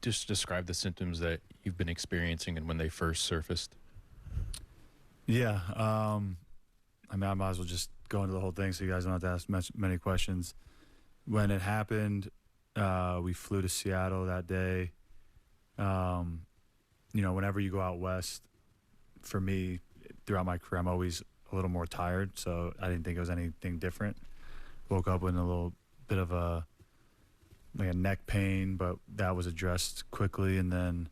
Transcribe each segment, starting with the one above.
just describe the symptoms that you've been experiencing and when they first surfaced? Yeah. I mean, I might as well just go into the whole thing so you guys don't have to ask many questions. When it happened, we flew to Seattle that day. Whenever you go out west, for me, throughout my career, I'm always a little more tired, so I didn't think it was anything different. Woke up with a little bit of a neck pain, but that was addressed quickly, and then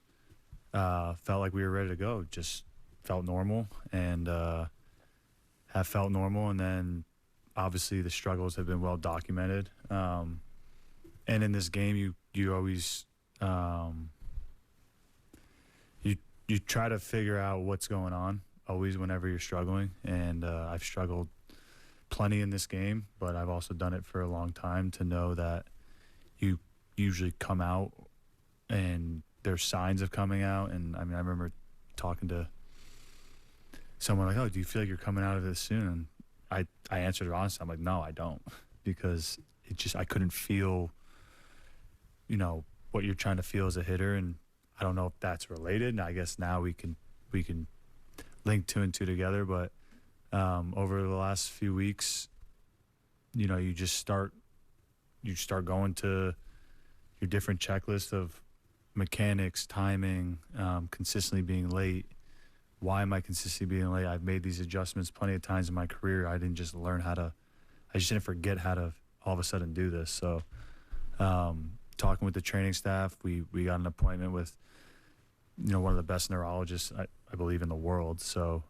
felt like we were ready to go. Just felt normal and have felt normal, and then obviously the struggles have been well documented. And in this game, you always you try to figure out what's going on always whenever you're struggling, and I've struggled plenty in this game, but I've also done it for a long time to know that you usually come out and there's signs of coming out. And I mean, I remember talking to someone like, "Oh, do you feel like you're coming out of this soon?" And I answered her honestly. I'm like, "No, I don't," because I couldn't feel, what you're trying to feel as a hitter, and I don't know if that's related. And I guess now we can link two and two together. But over the last few weeks, you start going to your different checklist of mechanics, timing, consistently being late. Why am I consistently being late? I've made these adjustments plenty of times in my career. I didn't just didn't forget how to all of a sudden do this. So talking with the training staff, we got an appointment with, one of the best neurologists, I believe, in the world. So,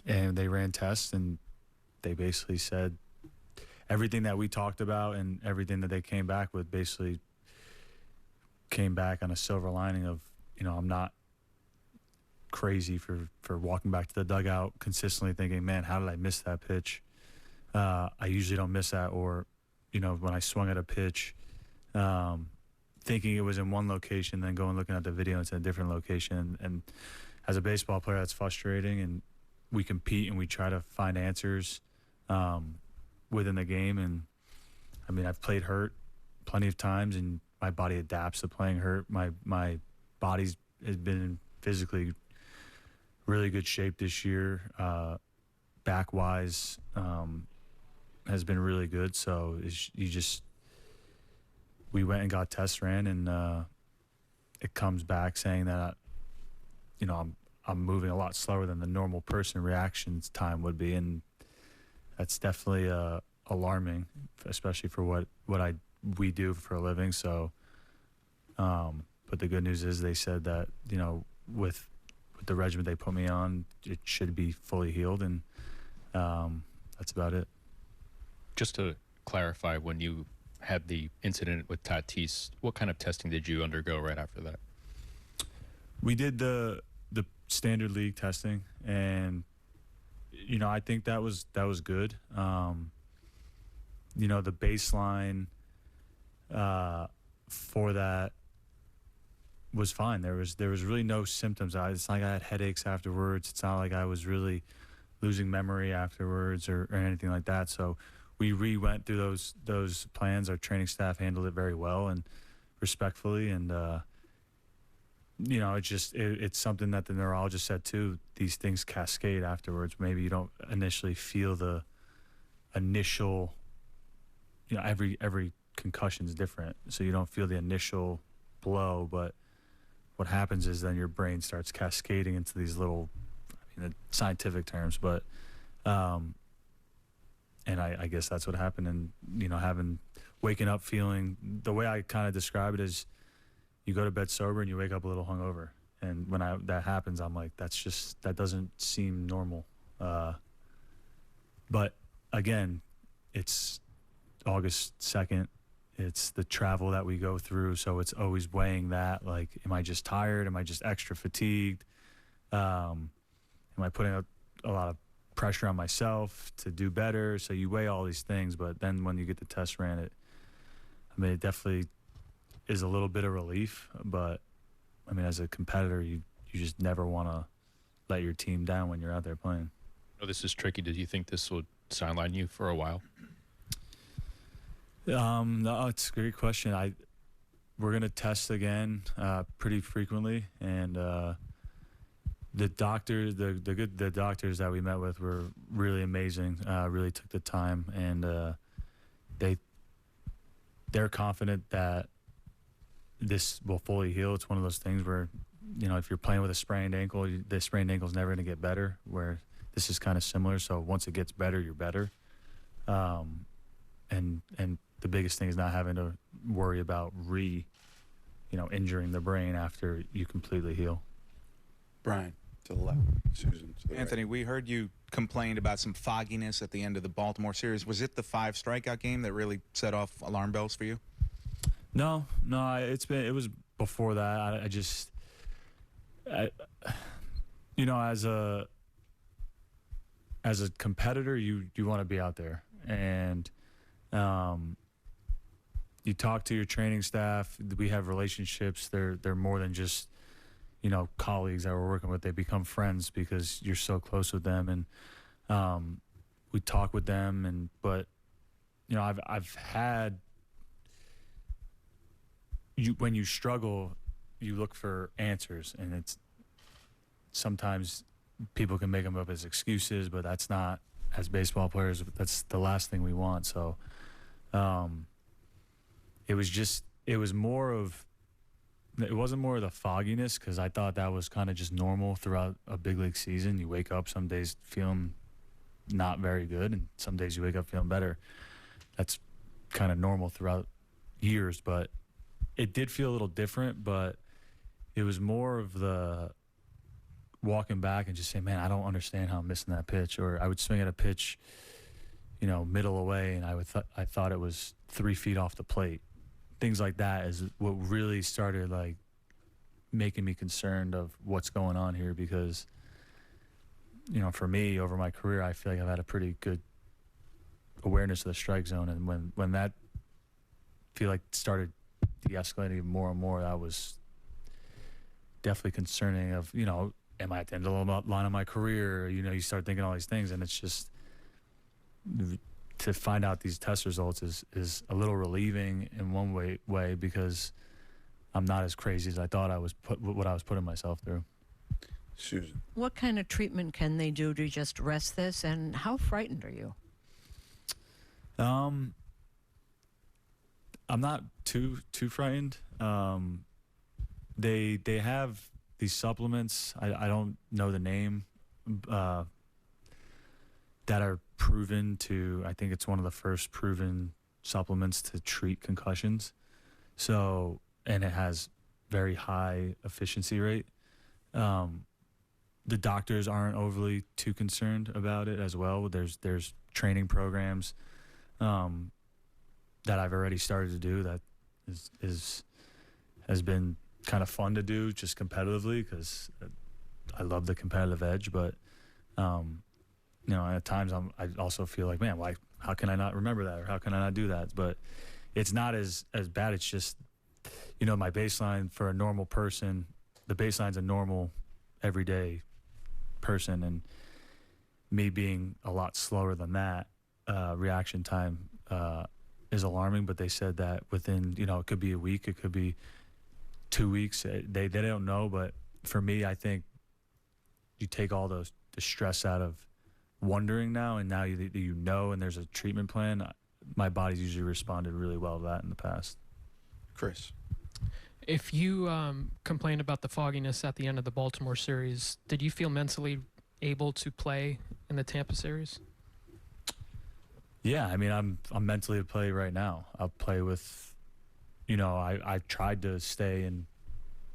and they ran tests, and they basically said everything that we talked about and everything that they came back with basically came back on a silver lining of, I'm not crazy for walking back to the dugout consistently thinking, man, how did I miss that pitch? I usually don't miss that. Or, when I swung at a pitch, thinking it was in one location, then going looking at the video, it's in a different location. And as a baseball player, that's frustrating. And we compete and we try to find answers within the game. And I mean, I've played hurt plenty of times, and my body adapts to playing hurt. My body's has been in physically really good shape this year. Back wise, has been really good. So we went and got tests ran, and it comes back saying that I'm moving a lot slower than the normal person reactions time would be, and that's definitely alarming, especially for what we do for a living. So, but the good news is they said that with the regimen they put me on, it should be fully healed, and that's about it. Just to clarify, when you had the incident with Tatis, what kind of testing did you undergo right after that? We did the standard league testing, and I think that was good. The baseline for that was fine. There was really no symptoms. It's not like I had headaches afterwards. It's not like I was really losing memory afterwards or anything like that. So we went through those plans. Our training staff handled it very well and respectfully, and it's something that the neurologist said too. These things cascade afterwards. Maybe you don't initially feel the initial, every concussion is different, so you don't feel the initial blow, but what happens is then your brain starts cascading into these little, the scientific terms, but and I guess that's what happened. And waking up feeling, the way I kind of describe it is, you go to bed sober and you wake up a little hungover. And when that happens, I'm like, that doesn't seem normal. But again, it's August 2nd. It's the travel that we go through, so it's always weighing that. Like, am I just tired? Am I just extra fatigued? Am I putting a lot of pressure on myself to do better? So you weigh all these things, but then when you get the test ran, it definitely is a little bit of relief. But I mean, as a competitor, you just never want to let your team down when you're out there playing. Oh, this is tricky. Did you think this would sideline you for a while? No, it's a great question. we're gonna test again pretty frequently, and the doctors, the doctors that we met with were really amazing. Really took the time, and they're confident that this will fully heal. It's one of those things where, if you're playing with a sprained ankle, the sprained ankle is never going to get better. Where this is kind of similar. So once it gets better, you're better. And the biggest thing is not having to worry about injuring the brain after you completely heal. Brian, to the left. Susan, to the Anthony, right. we heard you complained about some fogginess at the end of the Baltimore series. Was it the 5 strikeout game that really set off alarm bells for you? No, it was before that. As a competitor, you want to be out there, and you talk to your training staff. We have relationships. They're more than just colleagues that we're working with. They become friends because you're so close with them, and we talk with them. But I've had when you struggle, you look for answers, and it's sometimes people can make them up as excuses, but that's not, as baseball players, that's the last thing we want. So it wasn't more of the fogginess, because I thought that was kind of just normal throughout a big league season. You wake up some days feeling not very good, and some days you wake up feeling better. That's kind of normal throughout years, but it did feel a little different. But it was more of the walking back and just saying, man, I don't understand how I'm missing that pitch. Or I would swing at a pitch, middle away, and I thought it was 3 feet off the plate. Things like that is what really started making me concerned of what's going on here, because for me, over my career, I feel like I've had a pretty good awareness of the strike zone, and when that started de-escalating more and more, that was definitely concerning. Of am I at the end of the line of my career? You start thinking all these things, and it's just, to find out these test results is a little relieving in one way, because I'm not as crazy as I thought I was what I was putting myself through. Susan. What kind of treatment can they do to just rest this, and how frightened are you? I'm not too frightened. They have these supplements. I don't know the name. That are proven to. I think it's one of the first proven supplements to treat concussions. So, and it has very high efficiency rate. The doctors aren't overly too concerned about it as well. There's training programs that I've already started to do that has been kind of fun to do just competitively, because I love the competitive edge. But at times I also feel like, man, how can I not remember that, or how can I not do that? But it's not as bad. It's just, my baseline for a normal person, the baseline's a normal everyday person, and me being a lot slower than that, reaction time is alarming. But they said that within, it could be a week, it could be 2 weeks. They don't know. But for me, I think you take all the stress out of wondering now, and now and there's a treatment plan. My body's usually responded really well to that in the past. Chris. If you complained about the fogginess at the end of the Baltimore series, did you feel mentally able to play in the Tampa series? Yeah, I mean, I'm mentally to play right now. I'll play with, I've tried to stay and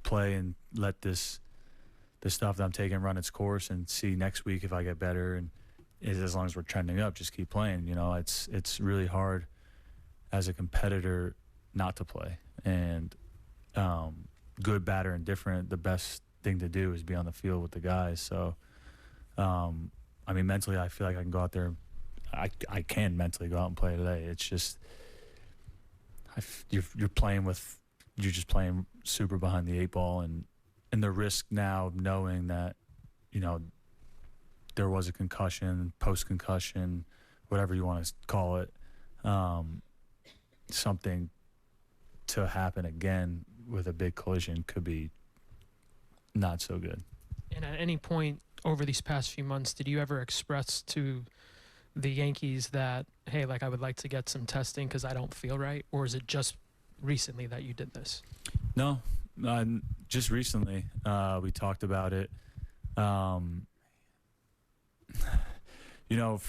play and let the stuff that I'm taking run its course, and see next week if I get better. And as long as we're trending up, just keep playing. It's really hard as a competitor not to play. And good, bad, or indifferent, the best thing to do is be on the field with the guys. So, mentally, I feel like I can go out there. I can mentally go out and play today. It's just you're just playing super behind the 8 ball, and the risk now of knowing that there was a concussion, post-concussion, whatever you want to call it, something to happen again with a big collision could be not so good. And at any point over these past few months, did you ever express to the Yankees that, hey, like I would like to get some testing because I don't feel right? Or is it just recently that you did this? No, just recently we talked about it. You know,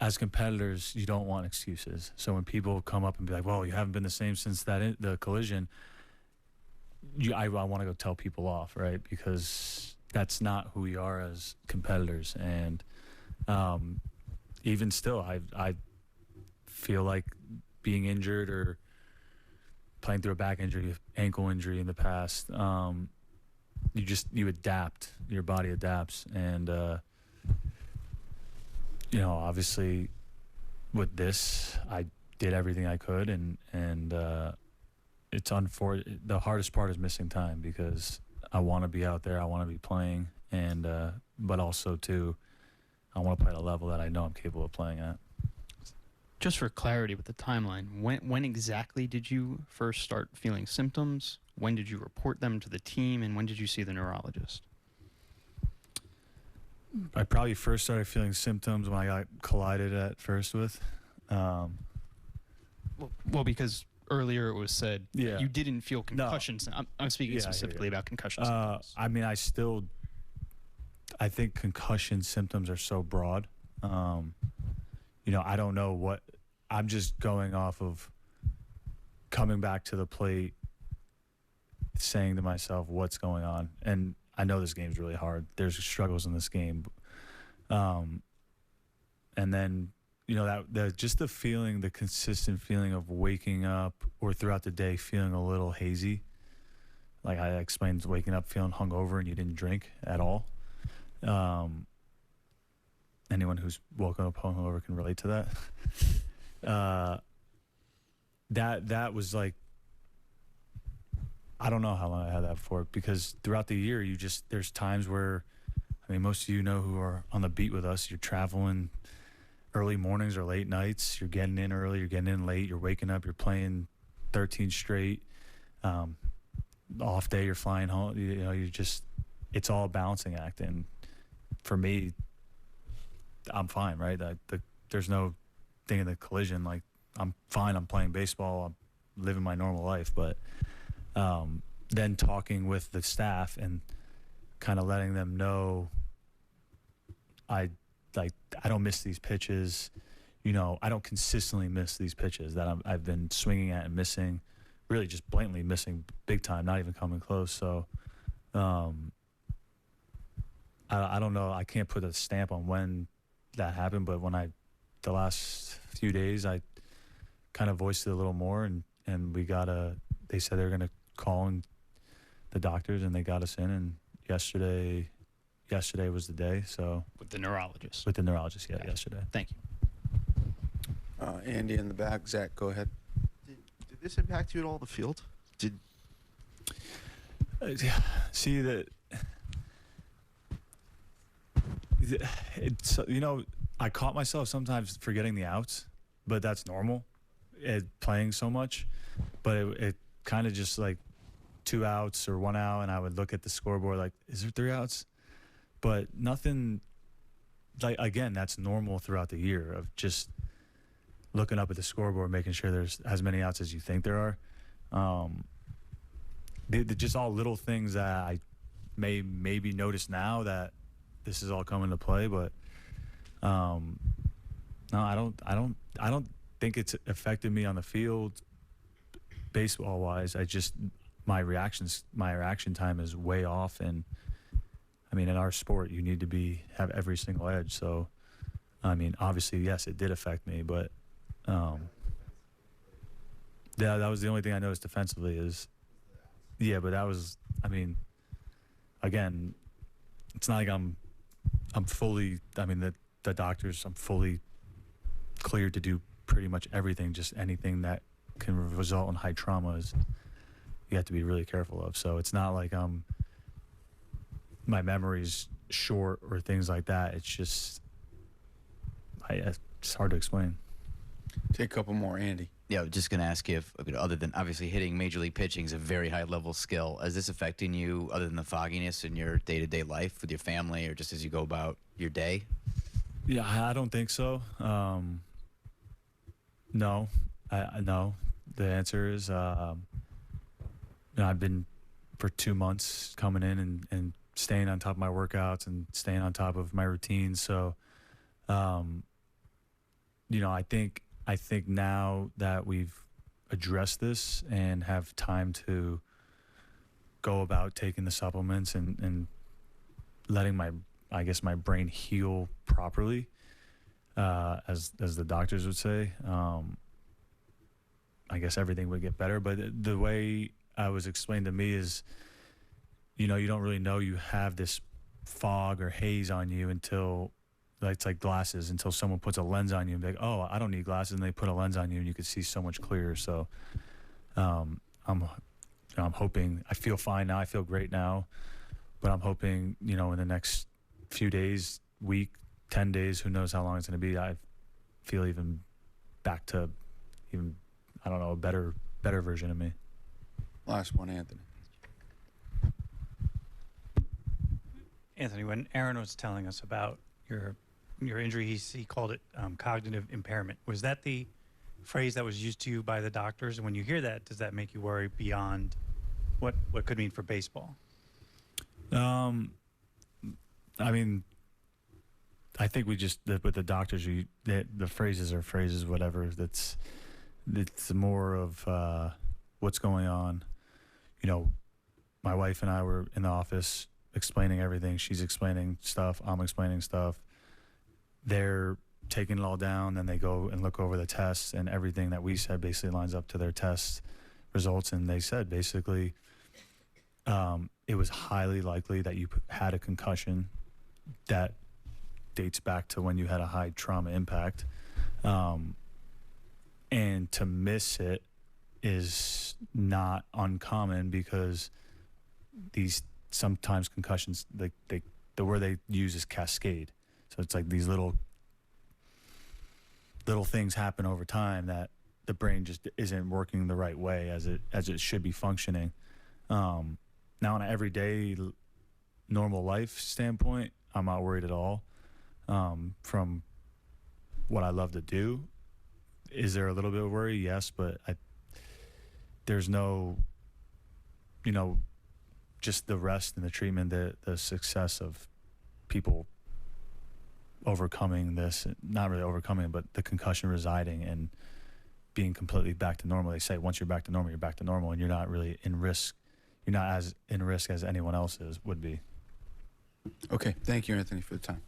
as competitors, you don't want excuses. So when people come up and be like, well, you haven't been the same since the collision, I want to go tell people off, right? Because that's not who we are as competitors. And even still, I feel like being injured or playing through a back injury, ankle injury in the past, you adapt. Your body adapts. And, you know, obviously with this, I did everything I could. And it's unfortunate. The hardest part is missing time because I want to be out there. I want to be playing. And but also, too, I want to play at a level that I know I'm capable of playing at. Just for clarity with the timeline, when exactly did you first start feeling symptoms? When did you report them to the team? And when did you see the neurologist? I probably first started feeling symptoms when I got collided at first with. Well, because earlier it was said Yeah. you didn't feel concussions. No. I'm speaking Yeah, I hear specifically you. about concussion symptoms. I mean, I think concussion symptoms are so broad. You know, I don't know what, I'm just going off of coming back to the plate, saying to myself, what's going on? And I know this game's really hard. There's struggles in this game. And then, you know, that just the feeling, the consistent feeling of waking up or throughout the day feeling a little hazy. Like I explained, waking up feeling hungover and you didn't drink at all. Anyone who's woken up hungover can relate to that. That was like, I don't know how long I had that for, because throughout the year, there's times where, I mean, most of you know who are on the beat with us, you're traveling early mornings or late nights, you're getting in early, you're getting in late, you're waking up, you're playing 13 straight, off day, you're flying home, you know, it's all a balancing act. And for me, I'm fine, right? There's no thing in the collision. Like, I'm fine. I'm playing baseball. I'm living my normal life. But then talking with the staff and kind of letting them know I don't miss these pitches. You know, I don't consistently miss these pitches that I've been swinging at and missing, really just blatantly missing big time, not even coming close. So I don't know. I can't put a stamp on when that happened, but the last few days, I kind of voiced it a little more, and they said they're going to call in the doctors, and they got us in, and yesterday was the day. So With the neurologist. with the neurologist, yeah, Gotcha. yesterday. Thank you. Andy in the back. Zach, go ahead. Did this impact you at all, the field? See that it's, you know, I caught myself sometimes forgetting the outs, but that's normal playing so much. But it kind of just like 2 outs or 1 out, and I would look at the scoreboard like, is there 3 outs? But nothing, like, again, that's normal throughout the year of just looking up at the scoreboard, making sure there's as many outs as you think there are. They're just all little things that I maybe notice now that this is all coming to play, but no, I don't think it's affected me on the field baseball wise. My reaction time is way off, and I mean, in our sport you need to have every single edge. So I mean, obviously, yes, it did affect me, but yeah, that was the only thing I noticed defensively but that was, I mean, again, it's not like I'm fully, I mean, the doctors, I'm fully cleared to do pretty much everything. Just anything that can result in high trauma you have to be really careful of. So it's not like my memory's short or things like that. It's just, it's hard to explain. Take a couple more, Andy. Yeah, I was just going to ask you if, other than obviously hitting major league pitching is a very high level skill, is this affecting you other than the fogginess in your day to day life with your family or just as you go about your day? Yeah, I don't think so. No, no. The answer is, I've been for 2 months coming in and staying on top of my workouts and staying on top of my routines. So, I think now that we've addressed this and have time to go about taking the supplements and letting my brain heal properly, as the doctors would say, I guess everything would get better. But the way I was explained to me is, you don't really know you have this fog or haze on you until, it's like glasses, until someone puts a lens on you and be like, oh, I don't need glasses, and they put a lens on you and you can see so much clearer. So I'm hoping, I feel fine now, I feel great now, but I'm hoping, in the next few days, week, 10 days, who knows how long it's going to be, I feel even back to I don't know, a better version of me. Last one, Anthony. Anthony, when Aaron was telling us about your injury, he called it cognitive impairment. Was that the phrase that was used to you by the doctors? And when you hear that, does that make you worry beyond what could mean for baseball? I mean, I think with the doctors, the phrases are phrases, whatever. It's more of what's going on. My wife and I were in the office explaining everything. She's explaining stuff. I'm explaining stuff. They're taking it all down. Then they go and look over the tests, and everything that we said basically lines up to their test results. And they said basically it was highly likely that you had a concussion that dates back to when you had a high trauma impact. And to miss it is not uncommon because these sometimes concussions, the word they use is cascade. So it's like these little things happen over time that the brain just isn't working the right way as it should be functioning. Now, on an everyday normal life standpoint, I'm not worried at all. From what I love to do, is there a little bit of worry? Yes, but there's no, just the rest and the treatment, the success of people overcoming this, not really overcoming, but the concussion residing and being completely back to normal. They say once you're back to normal, you're back to normal, and you're not really in risk. You're not as in risk as anyone else would be. Okay. Thank you, Anthony, for the time.